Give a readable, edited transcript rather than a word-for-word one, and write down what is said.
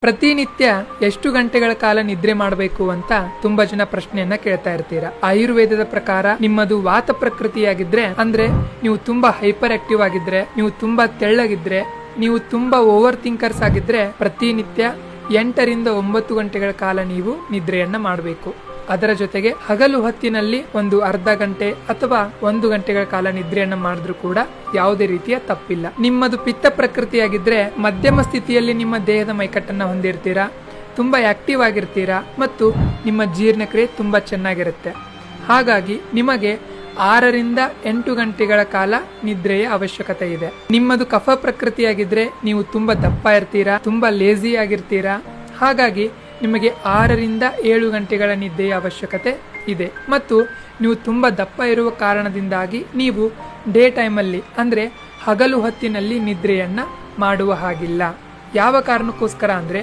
ಪ್ರತಿನಿತ್ಯ ಎಷ್ಟು ಗಂಟೆಗಳ ಕಾಲ ನಿದ್ರೆ ಮಾಡಬೇಕು ಅಂತ ತುಂಬಾ ಜನ ಪ್ರಶ್ನೆಯನ್ನ ಕೇಳ್ತಾ ಇರ್ತೀರಾ. ಆಯುರ್ವೇದದ ಪ್ರಕಾರ ನಿಮ್ಮದು ವಾತ ಪ್ರಕೃತಿಯಾಗಿದ್ರೆ, ಅಂದ್ರೆ ನೀವು ತುಂಬಾ ಹೈಪರ್ ಆಕ್ಟಿವ್ ಆಗಿದ್ರೆ, ನೀವು ತುಂಬಾ ತೆಳ್ಳಗಿದ್ರೆ, ನೀವು ತುಂಬಾ ಓವರ್ ಥಿಂಕರ್ಸ್ ಆಗಿದ್ರೆ ಪ್ರತಿನಿತ್ಯ 8 ರಿಂದ 9 ಗಂಟೆಗಳ ಕಾಲ ನೀವು ನಿದ್ರೆಯನ್ನ ಮಾಡಬೇಕು. ಅದರ ಜೊತೆಗೆ ಹಗಲು ಹೊತ್ತಿನಲ್ಲಿ ಒಂದು ಅರ್ಧ ಗಂಟೆ ಅಥವಾ 1 ಗಂಟೆಗಳ ಕಾಲ ನಿದ್ರೆಯನ್ನ ಮಾಡಿದ್ರೂ ಕೂಡ ಯಾವುದೇ ರೀತಿಯ ತಪ್ಪಿಲ್ಲ. ನಿಮ್ಮದು ಪಿತ್ತ ಪ್ರಕೃತಿಯಾಗಿದ್ರೆ ಮಧ್ಯಮ ಸ್ಥಿತಿಯಲ್ಲಿ ನಿಮ್ಮ ದೇಹದ ಮೈಕಟ್ಟನ್ನ ಹೊಂದಿರ್ತೀರಾ, ತುಂಬಾ ಆಕ್ಟಿವ್ ಆಗಿರ್ತೀರಾ ಮತ್ತು ನಿಮ್ಮ ಜೀರ್ಣಕ್ರಿಯೆ ತುಂಬಾ ಚೆನ್ನಾಗಿರುತ್ತೆ. ಹಾಗಾಗಿ ನಿಮಗೆ 6 ರಿಂದ 8 ಗಂಟೆಗಳ ಕಾಲ ನಿದ್ರೆಯ ಅವಶ್ಯಕತೆ ಇದೆ. ನಿಮ್ಮದು ಕಫ ಪ್ರಕೃತಿಯಾಗಿದ್ರೆ ನೀವು ತುಂಬಾ ದಪ್ಪ ಇರ್ತೀರಾ, ತುಂಬಾ ಲೇಜಿ ಆಗಿರ್ತೀರಾ. ಹಾಗಾಗಿ ನಿಮಗೆ 6 ರಿಂದ 7 ಗಂಟೆಗಳ ನಿದ್ದೆಯ ಅವಶ್ಯಕತೆ ಇದೆ. ಮತ್ತು ನೀವು ತುಂಬಾ ದಪ್ಪ ಇರುವ ಕಾರಣದಿಂದಾಗಿ ನೀವು ಡೇ ಟೈಮಲ್ಲಿ ಅಂದ್ರೆ ಹಗಲು ಹೊತ್ತಿನಲ್ಲಿ ನಿದ್ರೆಯನ್ನ ಮಾಡುವ ಹಾಗಿಲ್ಲ. ಯಾವ ಕಾರಣಕ್ಕೋಸ್ಕರ ಅಂದ್ರೆ